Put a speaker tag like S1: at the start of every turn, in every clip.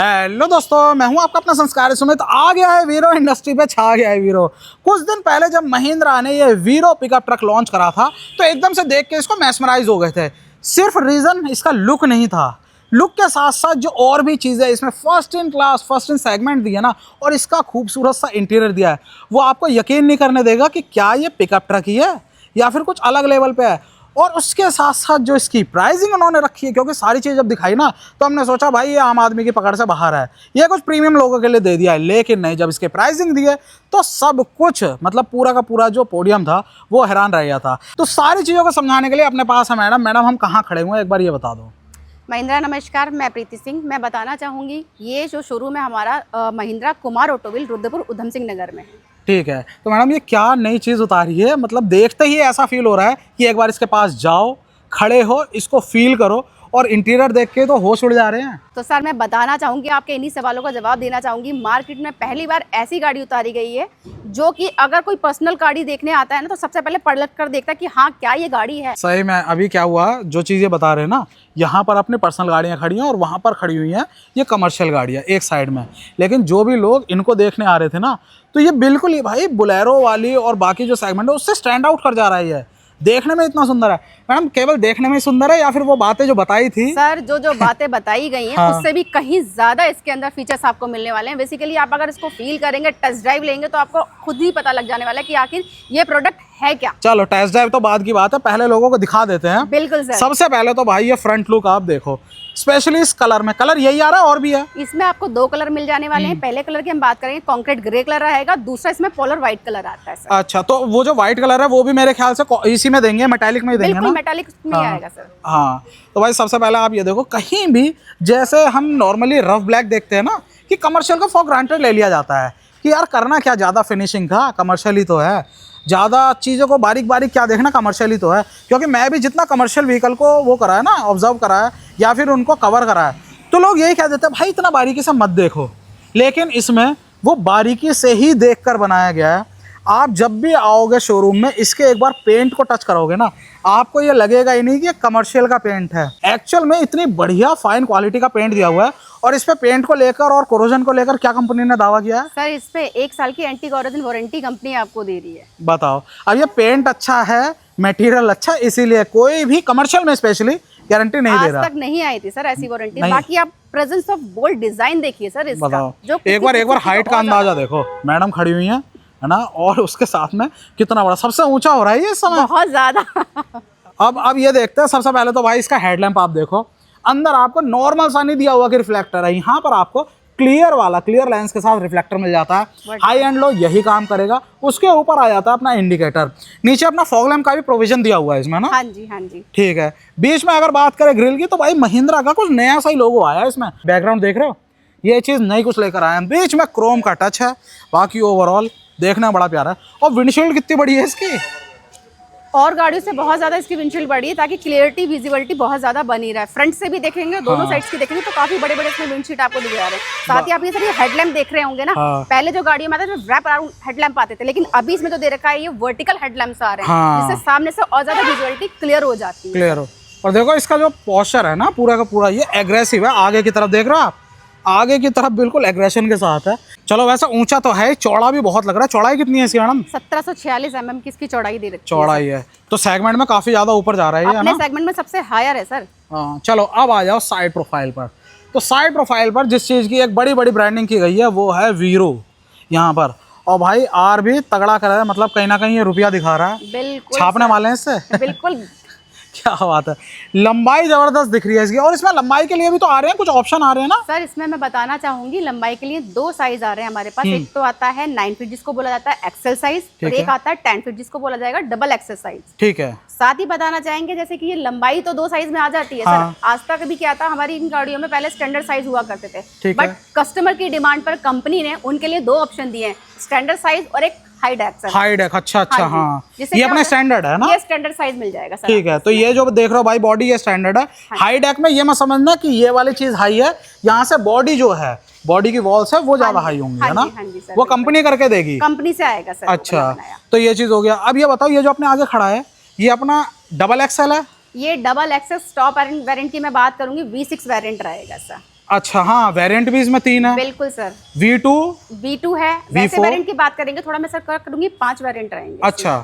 S1: Hello दोस्तों, मैं हूं आपका अपना संस्कार सुमित। आ गया है वीरो, इंडस्ट्री पे छा गया है वीरो। कुछ दिन पहले जब महिंद्रा ने ये वीरो पिकअप ट्रक लॉन्च करा था तो एकदम से देख के इसको मैस्मराइज हो गए थे। सिर्फ रीज़न इसका लुक नहीं था, लुक के साथ साथ जो और भी चीज़ें इसमें first in class first in segment दिया ना, और इसका खूबसूरत सा इंटीरियर दिया है, वो आपको यकीन नहीं करने देगा कि क्या ये पिकअप ट्रक ही है या फिर कुछ अलग लेवल पे है। और उसके साथ साथ जो इसकी प्राइसिंग उन्होंने रखी है, क्योंकि सारी चीज़ जब दिखाई ना तो हमने सोचा भाई ये आम आदमी की पकड़ से बाहर है, ये कुछ प्रीमियम लोगों के लिए दे दिया है। लेकिन नहीं, जब इसके प्राइसिंग दिए तो सब कुछ मतलब पूरा का पूरा जो पोडियम था वो हैरान रह गया था। तो सारी चीज़ों को समझाने के लिए अपने पास है मैडम हम कहाँ खड़े हुए हैं, एक बार ये बता दो।
S2: महिंद्रा नमस्कार, मैं प्रीति सिंह। मैं बताना चाहूँगी ये जो शोरूम है हमारा महिंद्रा कुमार ऑटोविल रुद्रपुर उधम सिंह नगर में।
S1: ठीक है, तो मैडम ये क्या नई चीज़ उतारी है? मतलब देखते ही ऐसा फील हो रहा है कि एक बार इसके पास जाओ, खड़े हो, इसको फील करो, और इंटीरियर देख के तो होश उड़ जा रहे हैं।
S2: तो सर मैं बताना चाहूँगी, आपके इन्हीं सवालों का जवाब देना चाहूँगी। मार्केट में पहली बार ऐसी गाड़ी उतारी गई है जो कि अगर कोई पर्सनल गाड़ी देखने आता है ना तो सबसे पहले पलट कर देखता है कि हाँ क्या ये गाड़ी है।
S1: सही में अभी क्या हुआ, जो चीज़ें बता रहे हैं ना, यहाँ पर अपनी पर्सनल गाड़ियाँ खड़ी हैं और वहाँ पर खड़ी हुई हैं ये कमर्शियल गाड़ियाँ एक साइड में। लेकिन जो भी लोग इनको देखने आ रहे थे ना, तो ये बिल्कुल ही भाई बुलेरो वाली और बाकी जो सेगमेंट है उससे स्टैंड आउट कर जा रहा है। ये देखने में इतना सुंदर है मैडम, केवल देखने में ही सुंदर है या फिर वो बातें जो बताई थी?
S2: सर जो बातें बताई गई हैं
S1: हाँ।
S2: उससे भी कहीं ज्यादा इसके अंदर फीचर्स आपको मिलने वाले हैं। बेसिकली आप अगर इसको फील करेंगे, टेस्ट ड्राइव लेंगे, तो आपको खुद ही पता लग जाने वाला है कि आखिर ये प्रोडक्ट है क्या।
S1: चलो टेस्ट ड्राइव तो बाद की बात है, पहले लोगों को दिखा देते हैं।
S2: बिल्कुल सर।
S1: सबसे पहले तो भाई ये फ्रंट लुक आप देखो, स्पेशली इस कलर में। कलर यही आ रहा है और भी है?
S2: इसमें आपको दो कलर मिल जाने वाले हैं। पहले कलर की हम बात करेंगे, कॉन्क्रीट ग्रे कलर रहेगा। दूसरा इसमें पोलर व्हाइट कलर आता है सर।
S1: अच्छा, तो वो जो व्हाइट कलर है वो भी मेरे ख्याल से इसी में देंगे, मेटालिक में ही देंगे ना?
S2: मेटालिक में
S1: हाँ।
S2: आएगा सर।
S1: हाँ, तो भाई सबसे पहले आप ये देखो, कहीं भी जैसे हम नॉर्मली रफ ब्लैक देखते हैं ना, कि कमर्शियल का फॉर ग्रांटेड ले लिया जाता है कि यार करना क्या ज़्यादा फिनिशिंग का, कमर्शियल ही तो है, ज़्यादा चीज़ों को बारीक बारीक क्या देखना, कमर्शियल ही तो है। क्योंकि मैं भी जितना कमर्शियल व्हीकल को वो करा है ना, ऑब्जर्व करा है या फिर उनको कवर करा है, तो लोग यही कह देते हैं भाई इतना बारीकी से मत देखो। लेकिन इसमें वो बारीकी से ही देख कर बनाया गया है। आप जब भी आओगे शोरूम में, इसके एक बार पेंट को टच करोगे ना, आपको ये लगेगा ही नहीं कि ये कमर्शियल का पेंट है। एक्चुअल में इतनी बढ़िया फाइन क्वालिटी का पेंट दिया हुआ है। और इस पे पेंट को लेकर और कोरोजन को लेकर क्या कंपनी ने दावा किया है?
S2: सर इस पे 1 साल की एंटी कोरोजन वारंटी कंपनी आपको दे रही है।
S1: बताओ, अब ये पेंट अच्छा है, मटेरियल अच्छा, इसीलिए कोई भी कमर्शियल में स्पेशली गारंटी नहीं दे रहा।
S2: आज तक नहीं आई थी सर ऐसी वारंटी। बाकी आप प्रेजेंस ऑफ बोल्ड डिजाइन देखिए सर इसका।
S1: बताओ,
S2: जो
S1: एक बार हाइट का अंदाजा देखो, मैडम खड़ी हुई है ना, और उसके साथ में कितना बड़ा, सबसे ऊंचा हो रहा है ये इस समय,
S2: बहुत ज्यादा।
S1: अब ये देखते हैं। सबसे पहले तो भाई इसका हेडलैम्प आप देखो, अंदर आपको नॉर्मल सा नहीं दिया हुआ कि रिफ्लेक्टर है, यहाँ पर आपको क्लियर लेंस के साथ रिफ्लेक्टर मिल जाता है। हाई एंड लो यही काम करेगा। उसके ऊपर आ जाता है अपना इंडिकेटर, नीचे अपना फॉग लैम्प का भी प्रोविजन दिया हुआ है इसमें ना।
S2: हाँ जी, हाँ जी।
S1: ठीक है, बीच में अगर बात करें ग्रिल की, तो भाई महिंद्रा का कुछ नया सा ही लोगो आया है इसमें। बैकग्राउंड देख रहे हो, ये चीज़ नई कुछ लेकर आए हैं। बीच में क्रोम का टच है, बाकी ओवरऑल देखने में बड़ा प्यारा है। और विंडशील्ड कितनी बड़ी है इसकी,
S2: और गाड़ियों से बहुत ज्यादा इसकी विंडशील्ड बड़ी है ताकि क्लियरिटी विजिबिलिटी बहुत ज्यादा बनी रहे। फ्रंट से भी देखेंगे, दोनों साइड्स की देखेंगे तो काफी बड़े बड़े इसमें विंडशील्ड आपको दिख जा रहे हैं। साथ ही आप ये सर ये हेडलैम्प देख रहे होंगे ना। पहले जो गाड़ियों में आते थे रैप अराउंड हेडलैम्प आते थे, लेकिन अभी इसमें जो दे रखा है ये वर्टिकल हेडलैम्प्स आ रहे हैं, जिससे सामने से और ज्यादा विजुअलिटी क्लियर हो जाती है।
S1: क्लियर हो। और देखो इसका जो पोस्चर है ना पूरा का पूरा, ये एग्रेसिव है। आगे की तरफ देख रहे हो आप, आगे की तरफ बिल्कुल एग्रेशन के साथ है। चलो वैसा ऊंचा तो है, चौड़ा भी बहुत लग रहा है। चौड़ाई कितनी है इसकी मैडम?
S2: 1746 mm की इसकी चौड़ाई दे रखी है।
S1: चौड़ाई है तो सेगमेंट में काफी ज्यादा ऊपर जा रहा है
S2: अपने सेगमेंट में सबसे हायर है सर।
S1: हाँ, चलो अब आ जाओ साइड प्रोफाइल पर। तो साइड प्रोफाइल पर जिस चीज़ की एक बड़ी बड़ी ब्रांडिंग की गई है वो है वीरो यहाँ पर। और भाई आर भी तगड़ा कर रहा है, मतलब कहीं ना कहीं ये रुपया दिखा रहा है।
S2: बिल्कुल
S1: छापने वाले हैं इससे।
S2: बिल्कुल।
S1: क्या बात है, लंबाई जबरदस्त दिख रही है इसकी। और इसमें लंबाई के लिए भी तो आ रहे हैं कुछ ऑप्शन आ रहे हैं ना
S2: सर। इसमें मैं बताना चाहूंगी लंबाई के लिए 2 साइज आ रहे हैं हमारे पास। एक तो आता है 9 फीट जिसको बोला जाता है एक्सेल साइज, और एक आता है 10 फीट जिसको बोला जाएगा डबल एक्सेल साइज।
S1: ठीक है।
S2: साथ ही बताना चाहेंगे जैसे कि ये लंबाई तो 2 साइज में आ जाती है।
S1: हाँ।
S2: सर आज तक भी क्या था, हमारी इन गाड़ियों में पहले स्टैंडर्ड साइज हुआ करते थे,
S1: ठीक है।
S2: बट कस्टमर की डिमांड पर कंपनी ने उनके लिए 2 ऑप्शन दिए हैं, स्टैंडर्ड साइज और एक हाई डेक।
S1: हाई डेक, अच्छा अच्छा। हाँ, ये अपने स्टैंडर्ड है ना?
S2: ये स्टैंडर्ड साइज मिल जाएगा सर।
S1: ठीक है, तो ये जो देख रहे हो भाई बॉडी ये स्टैंडर्ड है। हाई डेक में ये मत समझना कि ये वाली चीज हाई है, यहाँ से बॉडी जो है, बॉडी की वॉल्स है वो ज्यादा हाई होंगी, है ना? वो कंपनी करके देगी,
S2: कंपनी से आएगा सर।
S1: अच्छा, तो ये चीज हो गया। अब ये बताओ, ये जो अपने आगे खड़ा है ये अपना डबल एक्सएल है?
S2: ये डबल एक्सेस टॉप वेरिएंट की मैं बात करूंगी, V6 वेरिएंट रहेगा सर।
S1: अच्छा हाँ, वेरिएंट भी इसमें 3 है।
S2: बिल्कुल सर।
S1: V2
S2: है। वैसे
S1: V4
S2: वेरिएंट की बात करेंगे थोड़ा मैं सर करूंगी, 5 वेरिएंट आएंगे।
S1: अच्छा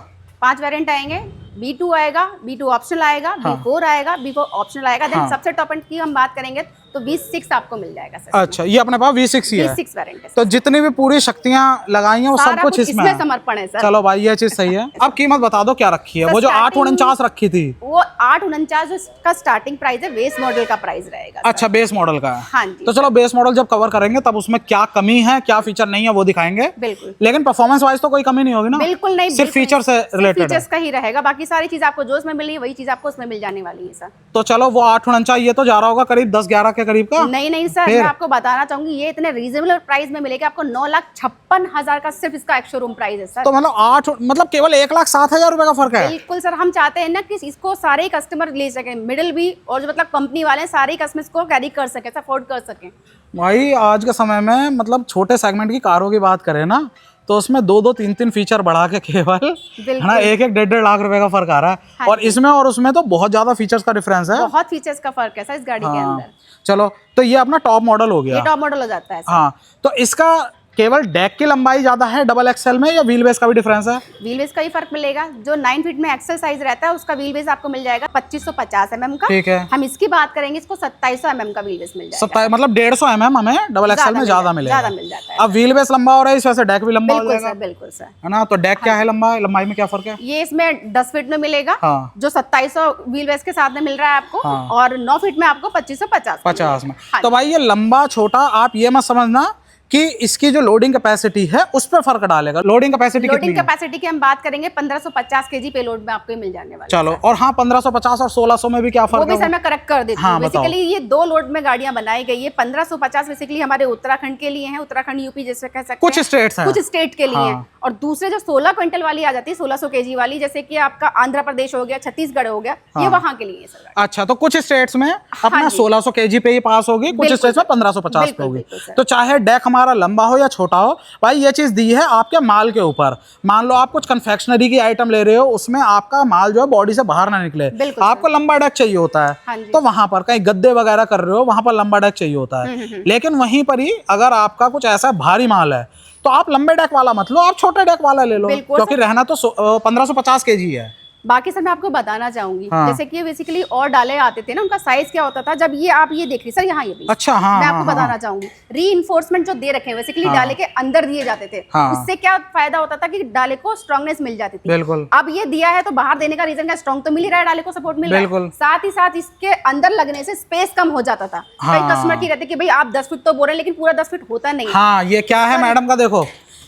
S2: 5 वेरिएंट आएंगे। B2 आएगा, B2 ऑप्शनल आएगा,
S1: हाँ।
S2: B4 आएगा, B4 ऑप्शनल आएगा। देन
S1: हाँ।
S2: सबसे टॉप एंड की हम बात करेंगे तो V6 आपको मिल जाएगा सर।
S1: अच्छा, ये अपने पास V6 ही है।
S2: V6 वेरिएंट है।
S1: तो जितनी भी पूरी शक्तियां लगाई हैं वो सब कुछ इसमें है।
S2: समर्पण है सर।
S1: चलो भाई ये चीज सही है। अब कीमत बता दो क्या रखी है। वो जो 849 रखी थी,
S2: वो 849 का स्टार्टिंग प्राइस है, बेस मॉडल का प्राइस रहेगा।
S1: अच्छा बेस मॉडल का है।
S2: हाँ जी।
S1: तो चलो बेस मॉडल जब कवर करेंगे तब उसमें क्या कमी है, क्या फीचर नहीं है वो दिखाएंगे।
S2: बिल्कुल।
S1: लेकिन परफॉर्मेंस वाइज तो कोई कमी नहीं होगी ना?
S2: बिल्कुल नहीं,
S1: सिर्फ फीचर से रिलेटेड है।
S2: फीचर्स का ही रहेगा, बाकी सारी चीज आपको जो इसमें मिल रही है वही चीज आपको उसमें मिल जाने वाली है सर।
S1: तो चलो वो 849 ये तो जा रहा होगा करीब 10-11 के करीब का।
S2: नहीं सर, मैं आपको बताना चाहूंगी ये इतने रीजनेबल प्राइस में मिलेगा आपको। 9,56,000 का सिर्फ इसका एक शोरूम प्राइस है सर।
S1: तो मतलब केवल 1,07,000 रुपए का फर्क है।
S2: बिल्कुल सर, हम चाहते हैं ना कि इसको सारे कस्टमर ले सकें, मिडिल भी और जो मतलब कंपनी वाले हैं सारे कस्टमर इसको कैरी कर सके, अफोर्ड कर सकें।
S1: भाई आज के समय में मतलब छोटे सेगमेंट की कारों की बात करें ना तो उसमें 2-2, 3-3 फीचर बढ़ा के केवल है ना 1-1, 1.5 लाख रुपए का फर्क आ रहा है।
S2: हाँ
S1: और इसमें और उसमें तो बहुत ज्यादा फीचर्स का डिफरेंस है।
S2: बहुत फीचर्स का फर्क है सर इस गाड़ी के अंदर।
S1: चलो तो ये अपना टॉप मॉडल हो गया।
S2: ये टॉप मॉडल हो जाता है सर।
S1: हाँ, तो इसका केवल डेक की लंबाई ज्यादा है डबल एक्सएल में या व्हील बेस का भी डिफरेंस है?
S2: व्हील बेस का ही फर्क मिलेगा। जो 9 फीट में एक्सेल साइज रहता है उसका व्हील बेस आपको मिल जाएगा 2550 mm का।
S1: ठीक है।
S2: हम इसकी बात करेंगे, इसको 2700 mm का व्हील बेस मिल जाएगा।
S1: मतलब 150 mm हमें डबल एक्सएल में ज्यादा मिलेगा।
S2: ज्यादा मिल जाता है।
S1: अब व्हील बेस लंबा हो रहा है इस वजह से डेक भी लंबा हो जाएगा।
S2: बिल्कुल सर
S1: है ना? तो डेक क्या है, लंबाई में क्या फर्क है?
S2: ये इसमें 10 फीट में मिलेगा।
S1: हाँ।
S2: जो 2700 व्हील बेस के साथ में मिल रहा है आपको।
S1: हाँ।
S2: और 9 फीट में आपको 2550
S1: में। तो भाई ये लंबा छोटा आप ये मत समझना कि इसकी जो लोडिंग कैपेसिटी है उस पर फर्क डालेगा। लोडिंग कैपेसिटी
S2: की हम बात करेंगे 1550 केजी पे लोड में आपको मिल जाने वाला।
S1: चलो, और हाँ 1550 और 1600 में भी क्या फर्क है?
S2: वो भी सर मैं करेक्ट कर देती हूँ। बेसिकली ये 2 लोड में गाड़ियां बनाई गई है। 1550 बेसिकली हमारे उत्तराखंड के लिए है, उत्तराखंड यूपी जैसे कह सकते हैं,
S1: कुछ स्टेट्स हैं,
S2: कुछ स्टेट के लिए है। और दूसरे जो 16 क्विंटल वाली आ जाती है 1600 केजी वाली, जैसे कि आपका आंध्र प्रदेश हो गया, छत्तीसगढ़ हो गया, ये वहां के लिए सर।
S1: अच्छा, तो कुछ स्टेट्स में अपना 1600 केजी पे ही पास होगी, कुछ स्टेट्स में 1550 पे होगी। तो चाहे डेक हमारा लंबा हो या छोटा हो, भाई ये चीज दी है आपके माल के ऊपर। मान लो आप कुछ कन्फेक्शनरी की आइटम ले रहे हो, उसमें आपका माल जो है बॉडी से बाहर ना निकले, आपको लंबा डेक चाहिए होता है। तो वहां पर कहीं गद्दे वगैरह कर रहे हो, वहां पर लंबा डेक चाहिए होता है। लेकिन वहीं पर ही अगर आपका कुछ ऐसा भारी माल है तो आप लंबे डेक वाला मत लो, आप छोटे डेक वाला ले लो, क्योंकि रहना तो 1550 केजी है।
S2: बाकी सर मैं आपको बताना चाहूंगी,
S1: हाँ।
S2: जैसे कि बेसिकली और डाले आते थे ना, उनका साइज क्या होता था, जब ये आप ये देख रही सर यहाँ ये भी।
S1: अच्छा हाँ,
S2: मैं आपको बताना चाहूंगी रीइंफोर्समेंट जो दे रखे हैं बेसिकली डाले के अंदर दिए जाते थे। उससे क्या फायदा होता था कि डाले को स्ट्रांगनेस मिल जाती थी।
S1: बिल्कुल।
S2: अब ये दिया है तो बाहर देने का रीजन क्या, स्ट्रॉन्ग तो मिल ही रहा है, डाले को सपोर्ट मिल रहा है, साथ ही साथ इसके अंदर लगने से स्पेस कम हो जाता था। कई कस्टमर की रहते कि भाई आप 10 फीट तो बोल रहे हैं लेकिन पूरा 10 फीट होता नहीं।
S1: हाँ, ये क्या है मैडम का, देखो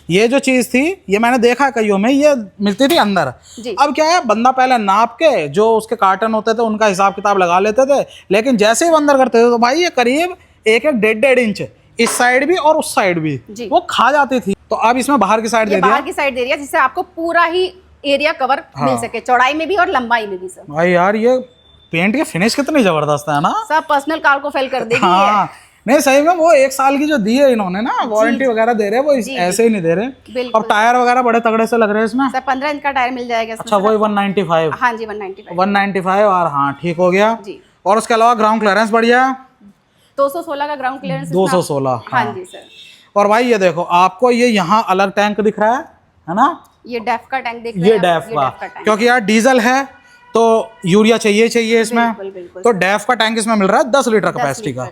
S1: ये जो चीज थी ये मैंने देखा कईयों में, ये मिलती थी अंदर। अब क्या है, बंदा पहले नाप के जो उसके कार्टन होते थे उनका हिसाब किताब लगा लेते थे, लेकिन जैसे ही अंदर करते थे तो भाई ये करीब 1-1, 1.5 इंच इस साइड भी और उस साइड भी वो खा जाती थी। तो अब इसमें बाहर की साइड दे दिया,
S2: बाहर की साइड दे दिया जिससे आपको पूरा ही एरिया कवर मिल सके, चौड़ाई में भी और लंबाई में भी सर।
S1: भाई यार ये पेंट की फिनिश कितनी जबरदस्त है ना,
S2: सब पर्सनल कार को फेल कर देगी।
S1: हाँ, नहीं सही में वो 1 साल की जो दी है इन्होंने ना, वारंटी वगैरह दे रहे हैं, वो ऐसे ही नहीं दे रहे। और टायर वगैरह बड़े तगड़े से लग रहे हैं इसमें
S2: सर। 15 इंच का टायर मिल जाएगा।
S1: अच्छा, वही 195।
S2: हाँ जी
S1: 195 और हाँ ठीक हो गया जी। और उसके अलावा ग्राउंड क्लियरेंस बढ़िया,
S2: 216 का ग्राउंड क्लियरेंस।
S1: 216
S2: हाँ जी सर।
S1: और भाई ये देखो आपको ये यहाँ अलग टैंक दिख रहा है ना,
S2: ये डेफ का टैंक दिख रहा है,
S1: ये डेफ का, क्योंकि यार डीजल है तो यूरिया चाहिए इसमें। बिल्कुल। तो डेफ का टैंक इसमें मिल रहा है 10 लीटर कैपेसिटी का।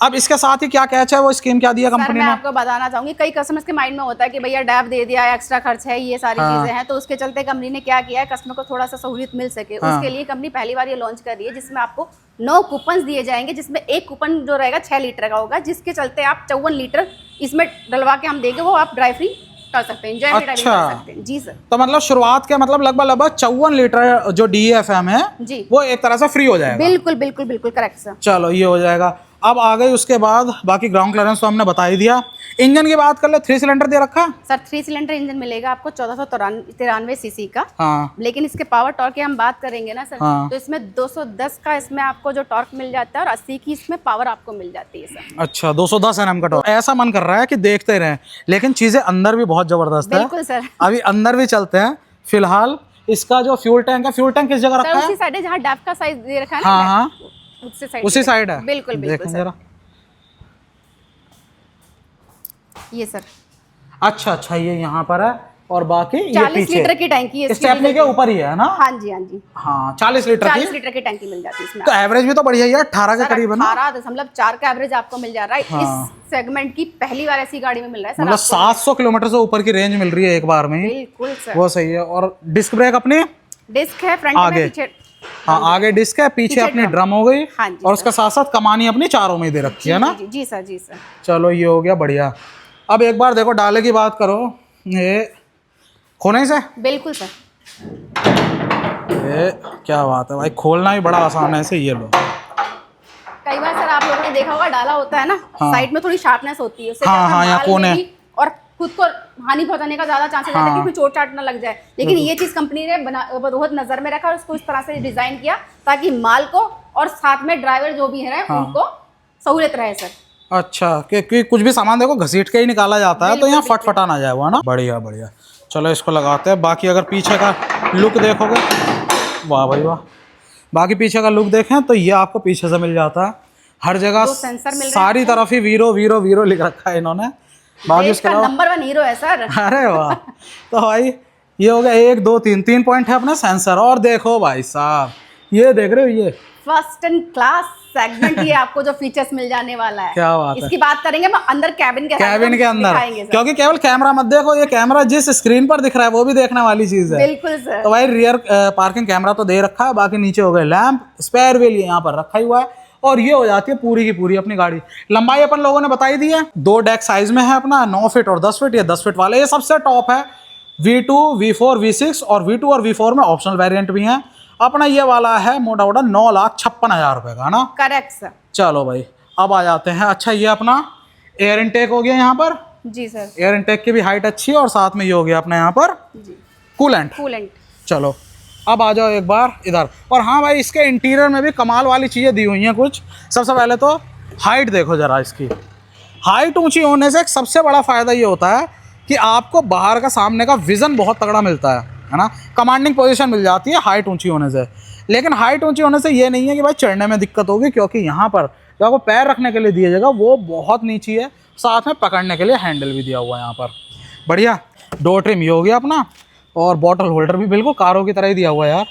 S1: अब इसके साथ ही क्या कैच है, वो स्कीम क्या दिया कंपनी ने?
S2: मैं आपको बताना चाहूंगी, कई कस्टमर्स के माइंड में होता है कि भैया डेफ दे दिया, एक्स्ट्रा खर्च है, ये सारी चीजें हैं, तो उसके चलते कंपनी ने क्या किया है, कस्टमर को थोड़ा सा सहूलियत मिल सके उसके लिए कंपनी पहली बार ये लॉन्च कर रही है, जिसमें आपको 9 कूपन दिए जाएंगे, जिसमें एक कूपन जो रहेगा 6 लीटर का होगा, जिसके चलते आप 54 लीटर इसमें डलवा के हम देंगे, वो आप ड्राई फ्री कर सकते हैं, एंजॉय भी ड्राइविंग कर सकते हैं। जी सर। तो
S1: मतलब शुरुआत के मतलब लगभग 54 लीटर जो DEFM है जी, वो एक तरह से फ्री हो जाएगा।
S2: बिल्कुल करेक्ट सर।
S1: चलो ये हो जाएगा। अब आ गई उसके बाद बाकी ग्राउंड क्लियरेंस तो हमने बता ही दिया। इंजन की बात कर ले, 3 सिलेंडर दे रखा है
S2: सर। 3 सिलेंडर इंजन मिलेगा आपको 1493 सीसी का।
S1: हाँ।
S2: लेकिन इसके पावर टॉर्क की हम बात करेंगे ना सर, तो इसमें 210 का इसमें आपको जो टॉर्क मिल जाता है और 80 की इसमें पावर आपको मिल जाती है सर।
S1: अच्छा, 210 Nm का टॉर्क। ऐसा मन कर रहा है कि देखते रहें, लेकिन चीजें अंदर भी बहुत जबरदस्त है।
S2: बिल्कुल सर।
S1: अभी अंदर भी चलते हैं। फिलहाल इसका जो फ्यूल टैंक है, फ्यूल टैंक किस जगह रखा है?
S2: उसी साइड है जहाँ डेफ का साइज दे रखा है ना।
S1: हाँ,
S2: उसी साइड
S1: है।
S2: बिल्कुल जरा ये सर
S1: अच्छा अच्छा, ये यहाँ पर है और बाकी ये
S2: 40
S1: पीछे
S2: लीटर की टैंकी है इसकी।
S1: स्टेपनी के ऊपर ही है ना?
S2: हाँ जी हाँ जी,
S1: हाँ 40 लीटर
S2: 40
S1: की।
S2: लीटर की टैंकी मिल जाती है इसमें।
S1: तो एवरेज भी तो बढ़िया ही है, 18 के करीब है ना?
S2: 18.4 का एवरेज आपको मिल जा रहा है।
S1: हाँ।
S2: इस सेगमेंट की पहली बार ऐसी गाड़ी में मिल रहा है सर
S1: मतलब
S2: आपको।
S1: 700 किलोमीटर से ऊपर की रेंज मिल रही है एक बार में ही।
S2: बिल्कुल सर,
S1: वो सही है। और डिस्क ब्रेक अपने
S2: डिस्क है फ्रंट
S1: आगे।
S2: में, पीछे
S1: हाँ आगे डिस्क है, पीछे अपनी ड्रम हो गई।
S2: हाँ जी
S1: और उसके साथ साथ कमानी अपनी चारों में ही दे रखी है ना?
S2: जी जी सर, जी सर।
S1: चलो ये हो गया बढ़िया। अब एक बार देखो डाले की बात करो, ये खोलने से,
S2: बिल्कुल सर।
S1: ये क्या बात है भाई, खोलना भी बड़ा आसान है इसे। ये लो,
S2: कई बार सर आप लोगों ने देखा होगा डाला होता है ना,
S1: हाँ।
S2: साइड में थोड़ी शार्पनेस होती है, उससे
S1: हाँ,
S2: क्या होता है,
S1: हाँ, यहाँ
S2: माल में
S1: कोने।
S2: भी और खुद को हानि पहुंचाने का ज्यादा चांसेस रहता है कि कोई चोट चाट ना लग जाए। लेकिन ये चीज कंपनी ने बहुत नजर में रखा और उसको इस तरह से डिजाइन किया ताकि माल को और साथ में ड्राइवर जो भी है उनको सहूलियत रहे सर।
S1: अच्छा कि कुछ भी सामान देखो घसीट के ही निकाला जाता है, तो यहाँ फटफटा ना जाए, वो ना। बढ़िया बढ़िया। चलो इसको लगाते हैं। बाकी अगर पीछे का लुक देखोगे, वाह भाई वाह, बाकी पीछे का लुक देखें तो ये आपको पीछे से मिल जाता है हर जगह,
S2: सेंसर मिल रहे हैं
S1: सारी तरफ ही वीरो वीरो वीरो लिख रखा है इन्होंने। बाकी उसके अलावा
S2: नंबर 1 हीरो है सर।
S1: अरे वाह। तो भाई ये हो गया 1 2 3 पॉइंट है अपना सेंसर। और देखो भाई साहब, ये देख रहे हो, ये
S2: फर्स्ट एंड क्लास सेगमेंट ये आपको जो फीचर्स मिल जाने वाला है।
S1: क्या बात है।
S2: इसकी बात करेंगे हम अंदर कैबिन के
S1: अंदर, क्योंकि केवल कैमरा मत देखो, ये कैमरा जिस स्क्रीन पर दिख रहा है वो भी देखने वाली चीज है।
S2: बिल्कुल सर।
S1: तो भाई रियर पार्किंग कैमरा तो दे रखा है, बाकी नीचे हो गए लैंप, स्पेयर व्हील यहाँ पर रखा ही हुआ है। और ये हो जाती है पूरी की पूरी अपनी गाड़ी। लंबाई अपन लोगों ने बताई दी है, 2 डेक साइज में है अपना, 9 फीट और 10 फीट। ये 10 फीट वाले ये सबसे टॉप है। V2, V4, V6 और V2 और V4 में ऑप्शनल वेरिएंट भी हैं। अपना ये वाला है मोटा मोटा 9,56,000 रुपए का ना?
S2: Correct sir.
S1: चलो भाई अब आ जाते हैं। अच्छा ये अपना एयर इनटेक हो गया यहाँ पर।
S2: जी सर।
S1: एयर इनटेक की भी हाइट अच्छी है और साथ में ये हो गया अपने यहाँ पर कूलेंट। चलो अब आ जाओ एक बार इधर। और हाँ भाई, इसके इंटीरियर में भी कमाल वाली चीज़ें दी हुई हैं कुछ। सबसे पहले तो हाइट देखो ज़रा इसकी। हाइट ऊंची होने से एक सबसे बड़ा फ़ायदा ये होता है कि आपको बाहर का सामने का विज़न बहुत तगड़ा मिलता है ना? कमांडिंग पोजीशन मिल जाती है हाइट ऊंची होने से। लेकिन हाइट ऊंची होने से ये नहीं है कि भाई चढ़ने में दिक्कत होगी, क्योंकि यहाँ पर जो आपको पैर रखने के लिए दिया जाएगा वो बहुत नीची है, साथ में पकड़ने के लिए हैंडल भी दिया हुआ है यहाँ पर। बढ़िया। डोर ट्रिम ये हो गया अपना, और बॉटल होल्डर भी बिल्कुल कारों की तरह ही दिया हुआ है यार।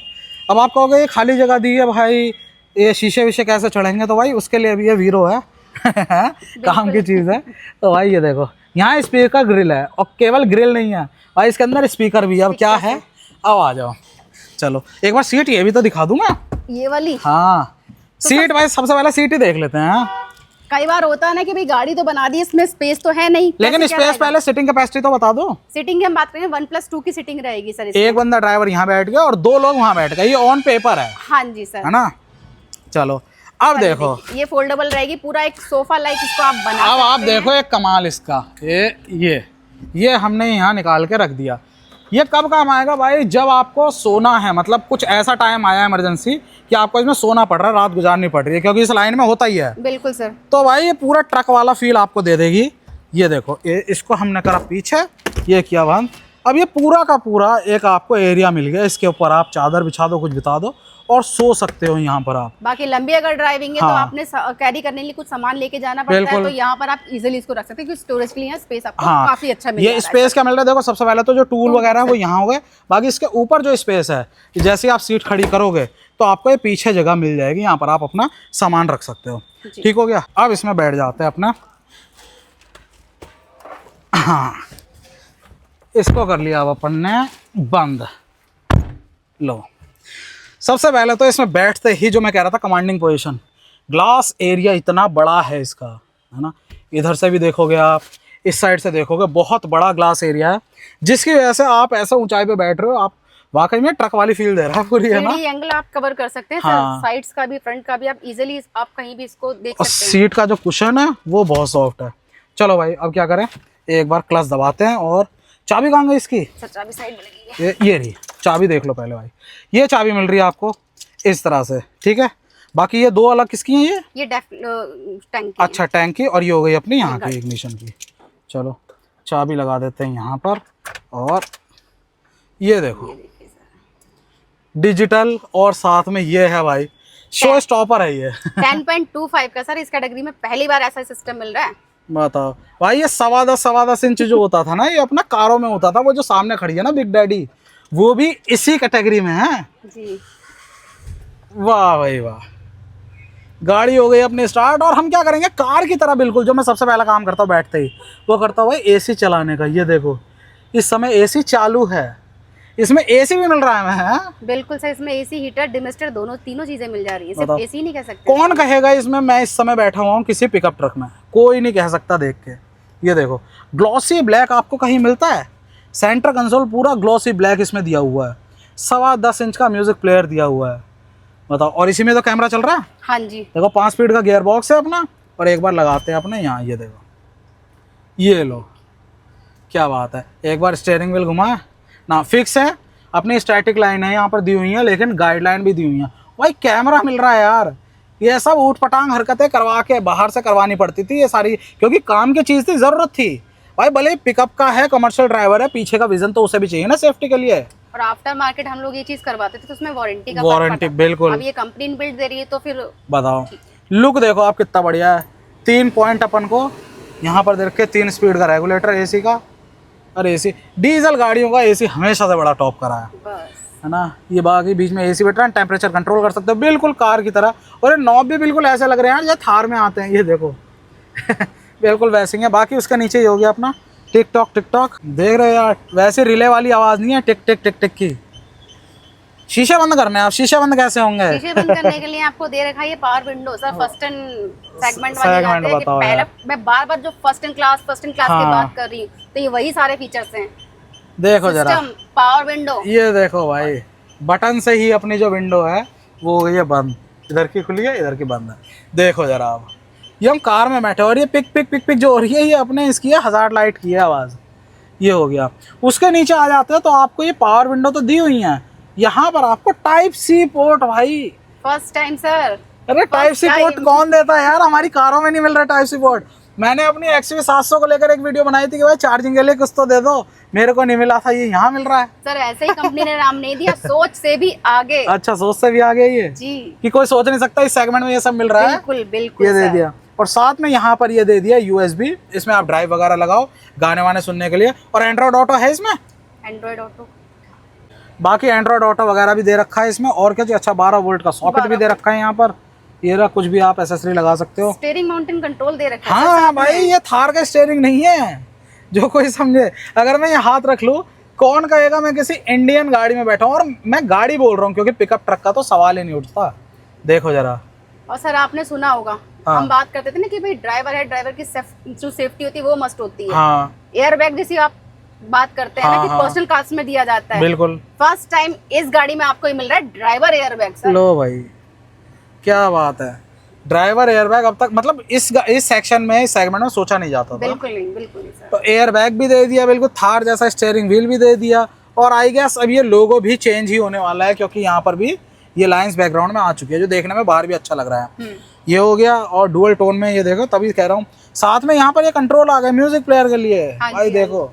S1: अब आप कहोगे ये खाली जगह दी है भाई, ये शीशे विशे कैसे चढ़ेंगे? तो भाई उसके लिए भी ये वीरो है काम की चीज़ है। तो भाई ये देखो यहाँ स्पीकर ग्रिल है, और केवल ग्रिल नहीं है भाई, इसके अंदर स्पीकर भी है। अब क्या है, अब आ जाओ। चलो एक बार सीट ये भी तो दिखा दूंगा,
S2: ये वाली।
S1: हाँ सीट भाई, सबसे पहले सीट ही देख लेते हैं।
S2: कई बार होता है ना कि भाई गाड़ी तो बना दी, इसमें स्पेस तो है नहीं,
S1: लेकिन स्पेस पहले सीटिंग कैपेसिटी तो बता दो।
S2: सीटिंग की हम बात करें 1+2 की सीटिंग रहेगी सर।
S1: एक बंदा ड्राइवर यहाँ बैठ गया और 2 लोग वहाँ बैठ गए, ये ऑन पेपर है।
S2: हाँ जी सर,
S1: है ना? चलो अब देखो,
S2: ये फोल्डेबल रहेगी, पूरा एक सोफा लाइक इसको आप बना
S1: अब आप देखो एक कमाल इसका, ये हमने यहाँ निकाल के रख दिया। ये कब काम आएगा भाई? जब आपको सोना है, मतलब कुछ ऐसा टाइम आया इमरजेंसी कि आपको इसमें सोना पड़ रहा है, रात गुजारनी पड़ रही है, क्योंकि इस लाइन में होता ही है।
S2: बिल्कुल सर।
S1: तो भाई ये पूरा ट्रक वाला फील आपको दे देगी। ये देखो, इसको हमने करा पीछे, ये किया बंद। अब ये पूरा का पूरा एक आपको एरिया मिल गया, इसके ऊपर आप चादर बिछा दो, कुछ बिता दो और सो सकते हो यहाँ पर आप।
S2: बाकी लंबी अगर ड्राइविंग है तो आपने कैरी करने के लिए कुछ सामान लेके जाना पड़ता है, तो यहाँ पर आप इजीली इसको रख सकते हैं, क्योंकि स्टोरेज के लिए स्पेस आपको काफी अच्छा मिल रहा है।
S1: ये स्पेस क्या मिल रहा है देखो, सबसे पहले तो जो टूल वगैरह है वो यहाँ हो गए। बाकी इसके ऊपर जो स्पेस है, जैसे आप सीट खड़ी करोगे तो आपको ये पीछे जगह मिल जाएगी, यहाँ पर आप अपना सामान रख सकते हो। ठीक हो गया। अब इसमें बैठ जाते हैं अपना। हाँ इसको कर लिया अब अपन ने बंद। लो सबसे पहले तो इसमें बैठते ही जो मैं कह रहा था कमांडिंग पोजीशन, ग्लास एरिया इतना बड़ा है इसका, है ना? इधर से भी देखोगे आप, इस साइड से देखोगे, बहुत बड़ा ग्लास एरिया है, जिसकी वजह से आप ऐसा ऊंचाई पे बैठ रहे हो, आप वाकई में ट्रक वाली फील दे रहा है पूरी, है ना?
S2: एंगल आप कवर कर सकते हैं,
S1: हाँ।
S2: साइड्स का भी फ्रंट का भी, आप इजीली आप कहीं भी इसको देख
S1: और
S2: सकते हैं।
S1: सीट का जो कुशन है वो बहुत सॉफ्ट है। चलो भाई अब क्या करें, एक बार क्लच दबाते हैं। और चाबी कहाँ गई इसकी?
S2: चाबी साइड में लगी है।
S1: ये रही चाबी, देख लो पहले भाई। ये चाबी मिल रही है आपको इस तरह से, ठीक है? बाकी ये 2 अलग किसकी हैं? ये
S2: टैंक।
S1: अच्छा टैंक की, और ये हो गई अपनी यहाँ की इग्निशन की। चलो चाबी लगा देते हैं यहाँ पर। और ये देखो डिजिटल, और साथ में ये है भाई शो स्टॉपर है ये
S2: 10.25 का सर, इस कैटेगरी में पहली बार ऐसा सिस्टम मिल रहा है।
S1: बताओ भाई, ये 10.25 इंच जो होता था ना, ये अपना कारों में होता था। वो जो सामने खड़ी है ना बिग डैडी, वो भी इसी कैटेगरी में है
S2: जी।
S1: वाह भाई वाह, गाड़ी हो गई अपनी स्टार्ट। और हम क्या करेंगे, कार की तरह बिल्कुल, जो मैं सबसे पहला काम करता हूँ बैठते ही, वो करता हूँ भाई एसी चलाने का। ये देखो इस समय एसी चालू है, इसमें एसी भी मिल रहा है हमें।
S2: बिल्कुल सर, इसमें एसी, हीटर, डिमिस्टर दोनों तीनों चीजें मिल जा रही है, सिर्फ एसी नहीं कह सकते।
S1: कौन कहेगा इसमें मैं इस समय बैठा हुआ हूँ किसी पिकअप ट्रक में, कोई नहीं कह सकता देख के। ये देखो ग्लॉसी ब्लैक आपको कहीं मिलता है, सेंटर कंसोल पूरा ग्लॉसी ब्लैक इसमें दिया हुआ है, 10.25 इंच का म्यूजिक प्लेयर दिया हुआ है, बताओ। और इसी में तो कैमरा चल रहा है।
S2: हाँ जी।
S1: देखो 5 स्पीड का गियर बॉक्स है अपना, और एक बार लगाते हैं अपने यहाँ, ये देखो, ये लो क्या बात है। एक बार स्टीयरिंग व्हील घुमा ना, फिक्स है अपनी, स्टैटिक लाइन है यहाँ पर दी हुई है, लेकिन गाइडलाइन भी दी हुई है। भाई कैमरा मिल रहा है यार, ये सब ऊट पटांग हरकतें करवा के बाहर से करवानी पड़ती थी ये सारी, क्योंकि काम की चीज़ थी, ज़रूरत थी भाई। भले पिकअप का है, कमर्शियल ड्राइवर है, पीछे का विजन तो उसे भी चाहिए ना सेफ्टी के लिए।
S2: और आफ्टर मार्केट हम लोग ये चीज करवाते थे तो उसमें वारंटी का
S1: वारंटी बिल्कुल।
S2: अब ये कंपनी बिल्ड दे रही है तो फिर
S1: बताओ। लुक देखो आप कितना बढ़िया है, 3 पॉइंट अपन को यहाँ पर देख के, 3 स्पीड का रेगुलेटर एसी का। और एसी डीजल गाड़ियों का एसी हमेशा से बड़ा टॉप करा है,
S2: बस
S1: है ना। ये बाकी बीच में एसी बैठ रहा है, टेम्परेचर कंट्रोल कर सकते हो बिल्कुल कार की तरह। और ये नॉब भी बिल्कुल ऐसे लग रहे हैं यार जैसे थार में आते हैं, ये देखो बिल्कुल वैसे ही है। बाकी उसका नीचे ही हो गया अपना टिक टॉक देख रहे हो यार, वैसे रिले वाली आवाज़ नहीं है टिक टिक टिक टिक की। शीशे बंद करने हैं आप, शीशे बंद कैसे होंगे?
S2: शीशे बंद करने के लिए आपको दे रखा है ये power window sir, first and segment वाली जाते हैं कि पहले मैं बार जो फर्स्ट इन क्लास की बात कर रही हूँ, तो ये वही सारे फीचर्स हैं।
S1: देखो जरा
S2: पावर विंडो,
S1: ये देखो भाई, बटन से ही अपनी जो विंडो है वो हो गई है बंद, इधर की खुली है, इधर की बंद है। देखो जरा आप, ये हम कार में बैठे और ये पिक पिक पिक पिक जो हो रही है, ये अपने इसकी है हज़ार्ड लाइट की है आवाज़। ये हो गया। उसके नीचे आ जाते हैं तो आपको ये पावर विंडो तो दी हुई है, यहाँ पर आपको टाइप सी पोर्ट भाई,
S2: फर्स्ट टाइम सर।
S1: अरे टाइप सी पोर्ट कौन देता है यार, हमारी कारों में नहीं मिल रहा टाइप सी पोर्ट। मैंने अपनी XUV 700 को लेकर एक वीडियो बनाई थी कि भाई चार्जिंग के लिए कुछ तो दे दो, मेरे को नहीं मिला था, ये यहाँ मिल रहा है।
S2: सर ऐसे ही कंपनी ने नाम नहीं दिया, सोच से भी आगे।
S1: अच्छा, सोच से भी आगे ये
S2: जी,
S1: कि कोई सोच नहीं सकता इस सेगमेंट में ये सब मिल रहा है।
S2: बिल्कुल बिल्कुल
S1: ये दे दिया, और साथ में यहाँ पर ये दे दिया USB, इसमें आप ड्राइव वगैरह लगाओ गाने वाने सुनने के लिए। और एंड्रॉइड ऑटो है इसमें,
S2: एंड्रॉइड ऑटो,
S1: बाकी एंड्रॉइड ऑटो वगैरह भी दे रखा है इसमें। और क्या चाहिए, अच्छा 12 वोल्ट का सॉकेट भी दे रखा है यहाँ पर, ये रहा, कुछ भी आप एसेसरी लगा सकते हो।
S2: स्टीयरिंग माउंटेन कंट्रोल दे रखा है।
S1: हाँ भाई, ये थार का स्टीयरिंग नहीं है, जो कोई समझे। अगर मैं ये हाथ रख लूँ, कौन कहेगा मैं किसी इंडियन गाड़ी में बैठा हूँ। और मैं गाड़ी बोल रहा हूँ क्योंकि पिकअप ट्रक का तो सवाल ही नहीं उठता। देखो जरा।
S2: और सर आपने सुना होगा,
S1: हाँ।
S2: हम बात करते थे ना कि भाई ड्राइवर है, ड्राइवर की जो सेफ्टी होती है वो मस्ट होती है।
S1: हाँ,
S2: एयर बैग जैसी आप बात करते हैं ना कि
S1: हाँ।
S2: पर्सनल कार्स में दिया जाता है,
S1: बिल्कुल।
S2: फर्स्ट टाइम इस गाड़ी में आपको ये मिल रहा है ड्राइवर एयर बैग सर।
S1: लो भाई क्या बात है, ड्राइवर एयरबैग अब तक मतलब इस सेक्शन में, इस सेगमेंट में सोचा नहीं जाता था।
S2: बिल्कुल नहीं सर।
S1: तो एयरबैग भी दे दिया, बिल्कुल थार जैसा स्टीयरिंग व्हील भी दे दिया। और आई गेस अब ये लोगो भी चेंज ही होने वाला है, क्योंकि यहाँ पर भी ये लाइंस बैकग्राउंड में आ चुकी है, जो देखने में बाहर भी अच्छा लग रहा है। ये हो गया, और डुअल टोन में ये देखो, तभी कह रहा हूँ। साथ में यहाँ पर ये कंट्रोल आ गया म्यूजिक प्लेयर के लिए। भाई देखो,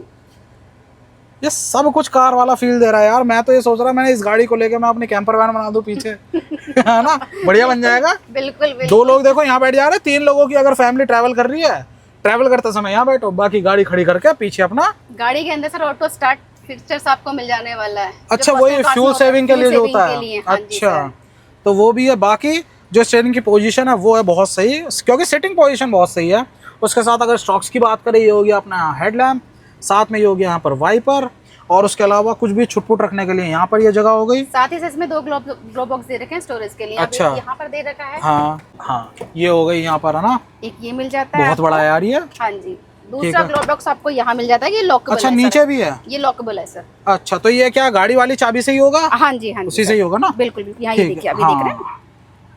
S1: ये सब कुछ कार वाला फील दे रहा है यार। मैं तो ये सोच रहा, मैंने इस गाड़ी को लेके मैं अपनी कैंपर वैन बना दूं पीछे है ना, बढ़िया बन जाएगा।
S2: बिल्कुल।
S1: 2 लोग देखो यहाँ बैठ जा रहे हैं, 3 लोगों की अगर फैमिली ट्रैवल कर रही है, ट्रैवल करते समय यहाँ बैठो, बाकी गाड़ी खड़ी करके पीछे अपना।
S2: गाड़ी के अंदर सर ऑटो स्टार्ट फीचर्स आपको मिल जाने वाला है।
S1: अच्छा, वही फ्यूल सेविंग के लिए जो होता है। अच्छा, तो वो भी है। बाकी जो स्टीयरिंग की पोजीशन है वो है बहुत सही, क्योंकि सिटिंग पोजीशन बहुत सही है। उसके साथ अगर स्टॉक्स की बात करें, ये हो गया अपना हेडलैम्प, साथ में ये हो गया यहाँ पर वाइपर, और उसके अलावा कुछ भी छुटपुट रखने के लिए यहाँ पर ये जगह हो गई।
S2: साथ ही इसमें 2 ग्लो बॉक्स दे रखे हैं स्टोरेज के लिए।
S1: अच्छा,
S2: यहाँ पर दे रखा है।
S1: हाँ हाँ, ये हो गई यहाँ पर, है ना,
S2: एक ये मिल जाता है,
S1: बहुत बड़ा है यार ये।
S2: हाँ जी। दूसरा ग्लो बॉक्स आपको यहाँ मिल जाता है, ये लॉकेबल।
S1: अच्छा, नीचे भी है,
S2: ये लॉकेबल है सर।
S1: अच्छा, तो ये क्या गाड़ी वाली चाबी से ही होगा?
S2: हाँ जी, हाँ जी,
S1: उसी से ही होगा ना।
S2: बिल्कुल, यहाँ ये देखिए, अभी देख रहे हैं।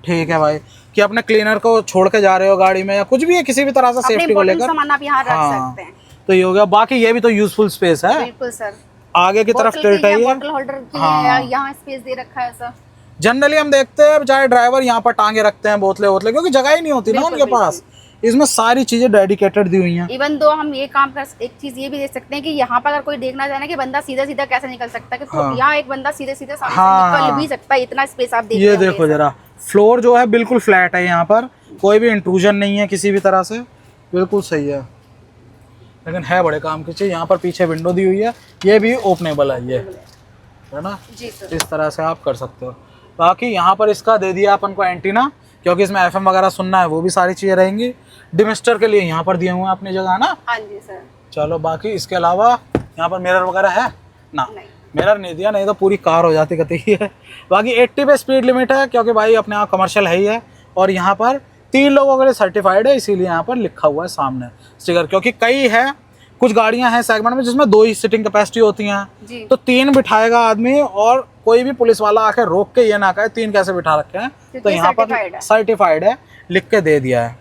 S1: ठीक है भाई, कि अपने क्लीनर को छोड़ के जा रहे हो गाड़ी में, या कुछ भी है, किसी भी तरह से सेफ्टी को लेकर
S2: सामान आप यहाँ रख सकते हैं।
S1: तो ये हो गया। बाकी ये भी तो यूजफुल स्पेस है।
S2: बिल्कुल सर।
S1: आगे की तरफ टिल्ट है,
S2: बॉटल होल्डर के लिए यहाँ स्पेस दे रखा है सर।
S1: जनरली हम देखते हैं चाहे ड्राइवर यहाँ पर टांगे रखते हैं बोतलें, क्योंकि जगह ही नहीं होती ना उनके पास। इसमें सारी चीजें डेडिकेटेड दी हुई हैं।
S2: इवन दो हम ये काम कर, एक चीज ये भी देख सकते हैं कि यहाँ पर अगर कोई देखना चाहे कि बंदा सीधा सीधा कैसे निकल सकता है, कि यहाँ एक बंदा सीधे सीधे निकल भी सकता है, इतना स्पेस आप देख।
S1: ये देखो जरा, फ्लोर जो है बिल्कुल फ्लैट है, यहाँ पर कोई भी इंट्रूजन नहीं है किसी भी तरह से, बिल्कुल सही है। लेकिन है बड़े काम की चीज़। यहाँ पर पीछे विंडो दी हुई है, ये भी ओपनेबल है, ये है ना।
S2: जी सर।
S1: इस तरह से आप कर सकते हो। बाकी यहाँ पर इसका दे दिया अपन को एंटीना, क्योंकि इसमें FM वगैरह सुनना है, वो भी सारी चीज़ें रहेंगी। डिमिस्टर के लिए यहाँ पर दिए हुए हैं अपनी जगह, है ना।
S2: हाँ जी सर।
S1: चलो बाकी इसके अलावा यहाँ पर मिरर वगैरह है ना,
S2: नहीं।
S1: मिरर नहीं दिया, नहीं तो पूरी कार हो जाती कतई है। बाकी 80 पे स्पीड लिमिट है, क्योंकि भाई अपने यहाँ कमर्शियल है ही है। और यहाँ पर 3 लोगों के लिए सर्टिफाइड है, इसीलिए यहाँ पर लिखा हुआ है सामने स्टिकर। क्योंकि कई है, कुछ गाड़ियाँ हैं सेगमेंट में जिसमें 2 ही सीटिंग कैपेसिटी होती हैं, तो 3 बिठाएगा आदमी, और कोई भी पुलिस वाला आके रोक के ये ना कहे 3 कैसे बिठा रखे हैं। तो यहाँ पर सर्टिफाइड है, लिख के दे दिया है।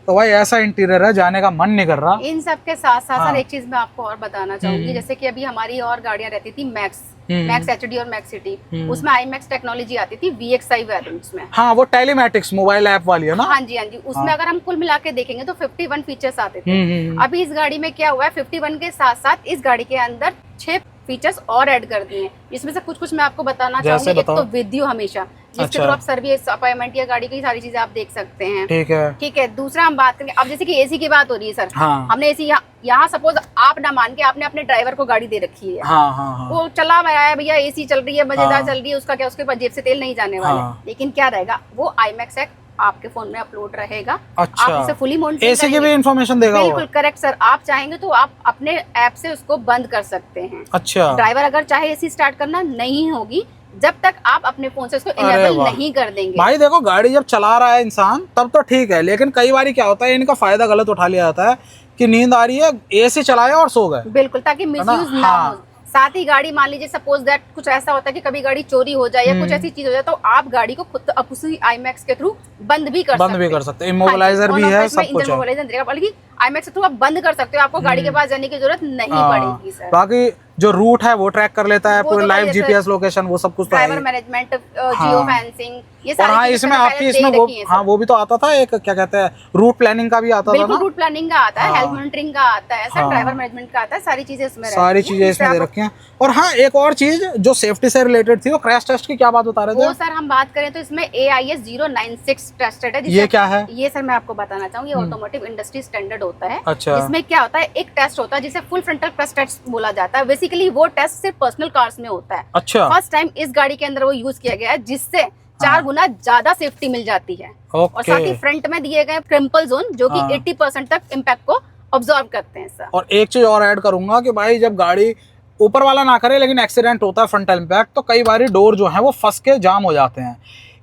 S1: तो भाई ऐसा इंटीरियर है, जाने का मन नहीं कर रहा।
S2: इन सब के साथ साथ सर एक चीज मैं आपको और बताना चाहूंगी, जैसे कि अभी हमारी और गाड़ियां रहती थी मैक्स HD और मैक्स सिटी, उसमें IMAX टेक्नोलॉजी आती थी VXI वेरिएंट्स में।
S1: हाँ, वो टेलीमैटिक्स मोबाइल ऐप वाली है ना।
S2: हाँ जी, हाँ जी। उसमें अगर हम कुल मिला के देखेंगे तो 51 फीचर्स आते थे। अभी इस गाड़ी में क्या हुआ है, 51 के साथ साथ इस गाड़ी के अंदर 6 फीचर्स और ऐड कर दिए हैं, जिसमें से कुछ मैं आपको बताना चाहूंगी। एक तो वीडियो हमेशा, जिसके थ्रू आप सर्विस अपॉइंटमेंट या गाड़ी की सारी चीजें आप देख सकते हैं। ठीक है। दूसरा हम बात करेंगे, अब जैसे कि AC की बात हो रही है सर। हाँ। हमने AC यहाँ सपोज आप ना मान के आपने अपने ड्राइवर को गाड़ी दे रखी है। हाँ। वो चला आया है, भैया AC चल रही है, मजेदार चल रही है, उसका क्या, उसके पास जेब से तेल नहीं जाने वाला। लेकिन क्या रहेगा, वो IMAX ऐप आपके फोन में अपलोड रहेगा।
S1: अच्छा।
S2: आप उसे फुली मॉनिटर
S1: AC की भी इंफॉर्मेशन देगा।
S2: बिल्कुल करेक्ट सर। आप चाहेंगे तो आप अपने ऐप से उसको बंद कर सकते हैं।
S1: अच्छा।
S2: ड्राइवर अगर चाहे AC स्टार्ट करना नहीं होगी जब तक आप अपने फोन से उसको इनेबल नहीं कर देंगे।
S1: भाई देखो, गाड़ी जब चला रहा है इंसान तब तो ठीक है, लेकिन कई बार क्या होता है, इनका फायदा गलत उठा लिया जाता है कि नींद आ रही है, AC चलाया और सो गए।
S2: बिल्कुल, ताकि मिसयूज ना हो। साथ ही गाड़ी, मान लीजिए सपोज दैट कुछ ऐसा होता है कि कभी गाड़ी चोरी हो जाए या कुछ ऐसी चीज हो जाए, तो आप गाड़ी को खुद उसी IMAX के थ्रू बंद भी कर सकते हैं।
S1: इमोबिलाइजर भी है, सब कुछ है।
S2: इमोबिलाइजर देगा, बल्कि IMAX के थ्रू आप बंद कर सकते हो, आपको गाड़ी के पास जाने की जरूरत नहीं पड़ेगी सर।
S1: बाकी जो रूट है वो ट्रैक कर लेता है, पूरे लाइव GPS लोकेशन, वो सब कुछ तो है।
S2: ड्राइवर मैनेजमेंट, जियो फेंसिंग, ये सारी।
S1: और हाँ, इसमें आपकी इसमें वो, हाँ, वो भी तो आता था, एक क्या कहते हैं, रूट प्लानिंग का भी आता था ना।
S2: रूट प्लानिंग का आता है, हेल्थ मॉनिटरिंग का आता है सर, ड्राइवर मैनेजमेंट का आता है, सारी चीजें इसमें
S1: सारी चीजें इसमें दे रखी हैं। और हाँ, एक और चीज जो सेफ्टी से रिलेटेड थी, वो क्रैश टेस्ट की क्या बात बता रहे थे
S2: वो सर? हम बात करें तो इसमें AIS 096 टेस्टेड है।
S1: ये क्या है?
S2: ये सर मैं आपको बताना चाहूंगी, ऑटोमोटिव इंडस्ट्री स्टैंडर्ड होता है।
S1: अच्छा।
S2: इसमें क्या होता है, एक टेस्ट होता है जिसे फुल फ्रंटल क्रैश टेस्ट बोला जाता है। बेसिकली वो टेस्ट सिर्फ पर्सनल कार्स में होता है।
S1: अच्छा।
S2: फर्स्ट टाइम इस गाड़ी के अंदर वो यूज किया गया है, जिससे 4 गुना ज्यादा सेफ्टी मिल जाती है। और साथ ही फ्रंट में दिए गए क्रिम्पल जोन, जो कि 80% तक इम्पैक्ट को ऑब्जर्व करते हैं सर।
S1: और एक चीज और ऐड करूंगा कि भाई जब गाड़ी ऊपर वाला ना करे लेकिन एक्सीडेंट होता है फ्रंटल इम्पैक्ट, तो कई बार डोर जो है वो फंस के जाम हो जाते हैं।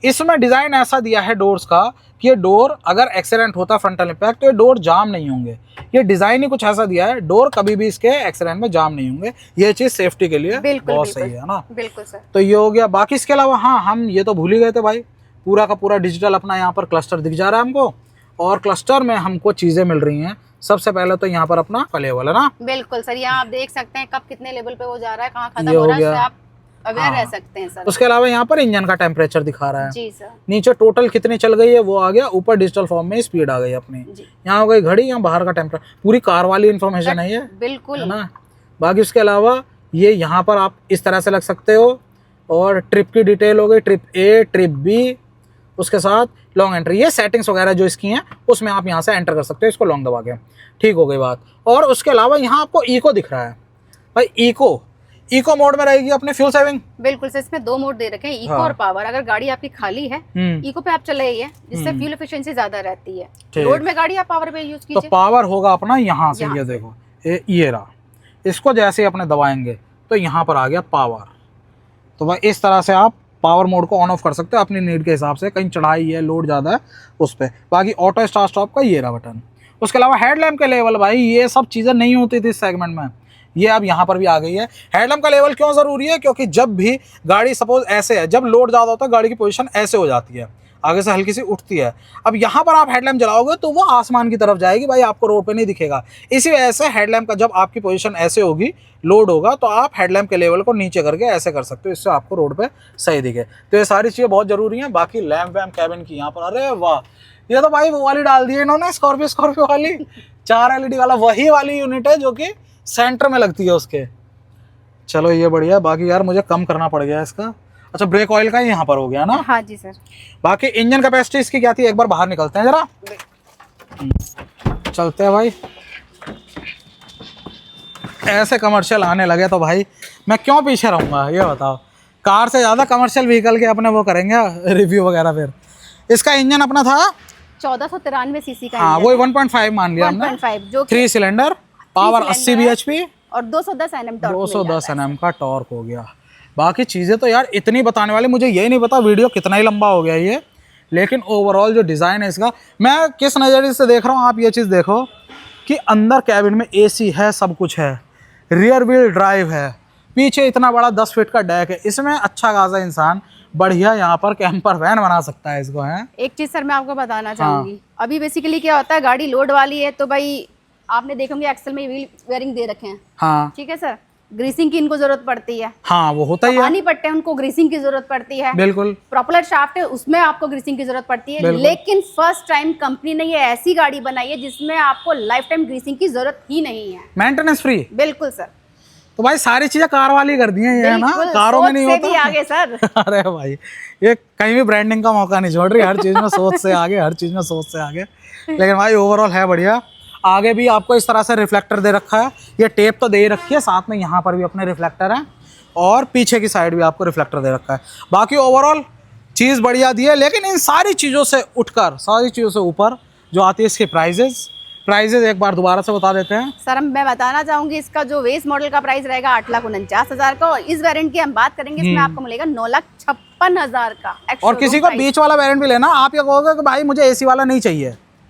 S1: इसमें डिजाइन ऐसा दिया है डोर्स का कि ये डोर अगर एक्सीडेंट होता है फ्रंटल इम्पैक्ट, तो ये डोर जाम नहीं होंगे। ये डिजाइन ही कुछ ऐसा दिया है, डोर कभी भी इसके एक्सीडेंट में जाम नहीं होंगे। ये चीज सेफ्टी के लिए बहुत सही है ना।
S2: बिल्कुल सर।
S1: तो ये हो गया। बाकी इसके अलावा हाँ, हम ये तो भूल ही गए थे भाई, पूरा का पूरा डिजिटल अपना यहाँ पर क्लस्टर दिख जा रहा है हमको, और क्लस्टर में हमको चीजें मिल रही हैं। सबसे पहले तो यहाँ पर अपना लेवल है ना।
S2: बिल्कुल सर, यहाँ आप देख सकते हैं कब कितने लेवल पे वो जा रहा है, कहाँ खत्म हो रहा है, आप अवेयर रह सकते हैं सर।
S1: उसके अलावा यहाँ पर इंजन का टेम्परेचर दिखा रहा है।
S2: जी सर।
S1: नीचे टोटल कितनी चल गई है वो आ गया, ऊपर डिजिटल फॉर्म में स्पीड आ गई अपनी। यहाँ हो गई घड़ी, यहाँ बाहर का टेम्परेचर, पूरी कार वाली इन्फॉर्मेशन है ये।
S2: बिल्कुल
S1: है ना। बाकी उसके अलावा ये यहाँ पर आप इस तरह से लग सकते हो, और ट्रिप की डिटेल हो गई, ट्रिप A, ट्रिप B, उसके साथ लॉन्ग एंट्री। ये सेटिंग्स वगैरह जो इसकी हैं उसमें आप यहाँ से एंटर कर सकते हो, इसको लॉन्ग दबा के। ठीक हो गई बात। और उसके अलावा यहाँ आपको इको दिख रहा है भाई, इको मोड में रहेगी अपने फ्यूल सेविंग।
S2: बिल्कुल सर, इसमें 2 मोड दे रखे हैं, इको और पावर। अगर गाड़ी आपकी खाली है, इको पे आप चलाइए, जिससे फ्यूल एफिशिएंसी ज्यादा रहती है। रोड में गाड़ी आप पावर पे यूज कीजिए, तो
S1: पावर होगा अपना यहाँ से। ये देखो, ये रहा, इसको जैसे अपने दबाएंगे तो यहाँ पर आ गया पावर। तो भाई इस तरह से आप पावर मोड को ऑन ऑफ कर सकते हो अपनी नीड के हिसाब से, कहीं चढ़ाई है, लोड ज़्यादा है उस पर। बाकी ऑटो स्टार्ट स्टॉप का ये रहा बटन। उसके अलावा हेडलैम्प के लेवल, भाई ये सब चीज़ें नहीं होती थी इस सेगमेंट में, ये अब यहाँ पर भी आ गई है। हेडलैम्प का लेवल क्यों ज़रूरी है? क्योंकि जब भी गाड़ी सपोज ऐसे है, जब लोड ज़्यादा होता है गाड़ी की पोजीशन ऐसे हो जाती है, आगे से हल्की सी उठती है। अब यहाँ पर आप हेडलैम्प जलाओगे तो वो आसमान की तरफ जाएगी भाई, आपको रोड पे नहीं दिखेगा। इसी वजह से हेडलैम्प का जब आपकी पोजीशन ऐसे होगी, लोड होगा, तो आप हेडलैम्प के लेवल को नीचे करके ऐसे कर सकते हो, इससे आपको रोड पे सही दिखे। तो ये सारी चीज़ें बहुत ज़रूरी हैं। बाकी लैम्प वैम्प कैबिन की यहाँ पर, अरे वाह, ये तो भाई वो वाली डाल दी है इन्होंने, स्कॉर्पियो वाली 4 LED वाला, वही वाली यूनिट है जो कि सेंटर में लगती है उसके। चलो ये बढ़िया। बाकी यार मुझे कम करना पड़ गया इसका। अच्छा, ब्रेक ऑयल का यहाँ पर हो गया ना।
S2: हाँ जी सर।
S1: बाकी इंजन कैपेसिटी इसकी क्या थी, एक बार बाहर निकलते हैं जरा, चलते हैं भाई। ऐसे कमर्शियल आने लगे तो भाई मैं क्यों पीछे रहूँगा, ये बताओ। कार से ज़्यादा कमर्शियल व्हीकल के अपने वो करेंगे रिव्यू वगैरह। फिर इसका इंजन अपना था
S2: 1493 सीसी का।
S1: हाँ, वही 1.5 मान लिया हमने,
S2: 1.5 जो
S1: 3 सिलेंडर, पावर 80 bhp
S2: और 210 Nm टॉर्क।
S1: 210 Nm का टॉर्क हो गया। बाकी चीज़ें तो यार इतनी बताने वाली, मुझे यही नहीं पता वीडियो कितना ही लंबा हो गया ये, लेकिन ओवरऑल जो डिज़ाइन है इसका, मैं किस नज़रिए से देख रहा हूँ, आप ये चीज़ देखो कि अंदर कैबिन में AC है, सब कुछ है, रियर व्हील ड्राइव है, पीछे इतना बड़ा 10 फीट का डेक है, इसमें अच्छा खासा इंसान बढ़िया यहाँ पर कैंपर वैन बना सकता है इसको, है।
S2: एक चीज़ सर मैं आपको बताना चाहूँगी, अभी बेसिकली क्या होता है, गाड़ी लोड वाली है तो भाई आपने देखोगे एक्सेल में व्हील बेयरिंग दे रखे हैं,
S1: हाँ
S2: ठीक है सर, ग्रीसिंग की इनको जरूरत पड़ती है,
S1: हाँ वो होता ही है,
S2: पानी पट्टे उनको ग्रीसिंग की जरूरत पड़ती है,
S1: बिल्कुल।
S2: प्रॉपेलर शाफ्ट है उसमें आपको ग्रीसिंग की जरूरत पड़ती है, लेकिन फर्स्ट टाइम कंपनी ने ये ऐसी गाड़ी बनाई है जिसमें आपको लाइफ टाइम ग्रीसिंग की जरूरत ही नहीं है,
S1: मेंटेनेंस फ्री।
S2: बिल्कुल सर।
S1: तो भाई सारी चीजें कार वाली कर दी हैं ये, है ना, कारों में नहीं होता।
S2: भी आगे सर।
S1: अरे भाई ये कहीं भी ब्रांडिंग का मौका नहीं छोड़ रही, हर चीज में सोच से आगे, हर चीज में सोच से आगे। लेकिन भाई ओवरऑल है बढ़िया। आगे भी आपको इस तरह से रिफ्लेक्टर दे रखा है, ये टेप तो दे ही रखी है, साथ में यहाँ पर भी अपने रिफ्लेक्टर है और पीछे की साइड भी आपको रिफ्लेक्टर दे रखा है। बाकी ओवरऑल चीज़ बढ़िया दी है, लेकिन इन सारी चीज़ों से उठकर, सारी चीज़ों से ऊपर जो आती है इसकी प्राइजेज एक बार दोबारा से बता देते हैं
S2: सर। मैं बताना चाहूंगी इसका जो वेस मॉडल का प्राइस रहेगा 8,49,000 का, और इस वेरिएंट की हम बात करेंगे इसमें आपको मिलेगा 9,56,000 का।
S1: और किसी को बीच वाला वेरिएंट भी लेना, आप ये कहोगे कि भाई मुझे AC वाला नहीं चाहिए,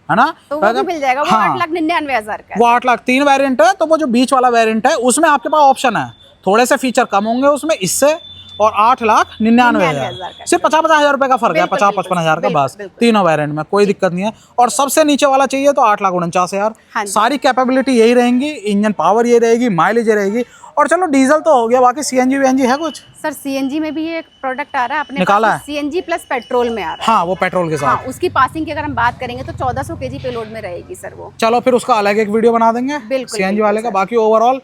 S1: है ना,
S2: तो वो भी मिल जाएगा, वो 8,99,000 का।
S1: वो 8 लाख 3 वेरिएंट है, तो वो जो बीच वाला वेरिएंट है उसमें आपके पास ऑप्शन है, थोड़े से फीचर कम होंगे उसमें इससे, और 8,99,000, सिर्फ 50,000 रुपए का फर्क है, 50-55,000 का बस, तीनों वेरिएंट में कोई दिक्कत नहीं है। और सबसे नीचे वाला चाहिए तो 8,49,000। सारी कैपेबिलिटी यही रहेंगी, इंजन पावर ये रहेगी, माइलेज ये रहेगी। और चलो डीजल तो हो गया, बाकी CNG VNG है कुछ
S2: सर? CNG में भी एक प्रोडक्ट आ रहा है अपने
S1: निकाला है,
S2: CNG प्लस पेट्रोल में आ रहा है।
S1: हाँ वो पेट्रोल के साथ।
S2: हाँ, उसकी पासिंग की अगर हम बात करेंगे तो 1400 kg पेलोड में रहेगी सर वो।
S1: चलो फिर उसका अलग एक वीडियो बना देंगे CNG वाले का। बाकी ओवरऑल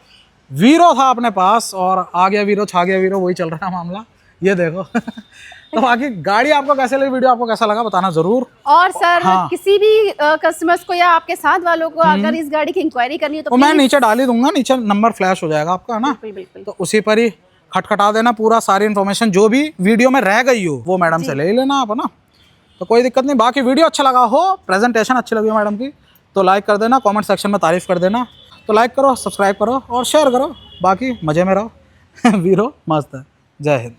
S1: वीरो था अपने पास, और आ गया वीरो, छा गया वीरो, वही चल रहा है मामला, ये देखो। तो बाकी गाड़ी आपको कैसे लगी, वीडियो आपको कैसा लगा बताना जरूर।
S2: और सर किसी भी कस्टमर्स को या आपके साथ वालों को अगर इस गाड़ी की इंक्वायरी करनी है तो
S1: मैं नीचे डाल ही दूंगा, नीचे नंबर फ्लैश हो जाएगा आपका, है ना,
S2: बिल्कुल।
S1: तो उसी पर ही खटखटा देना, पूरा सारी इन्फॉर्मेशन जो भी वीडियो में रह गई हो वो मैडम से ले लेना आप, है ना, तो कोई दिक्कत नहीं। बाकी वीडियो अच्छा लगा हो, प्रेजेंटेशन अच्छी लगी हो मैडम की, तो लाइक कर देना, कमेंट सेक्शन में तारीफ कर देना, तो लाइक करो, सब्सक्राइब करो और शेयर करो। बाकी मजे में रहो। वीरो मस्त है। जय हिंद।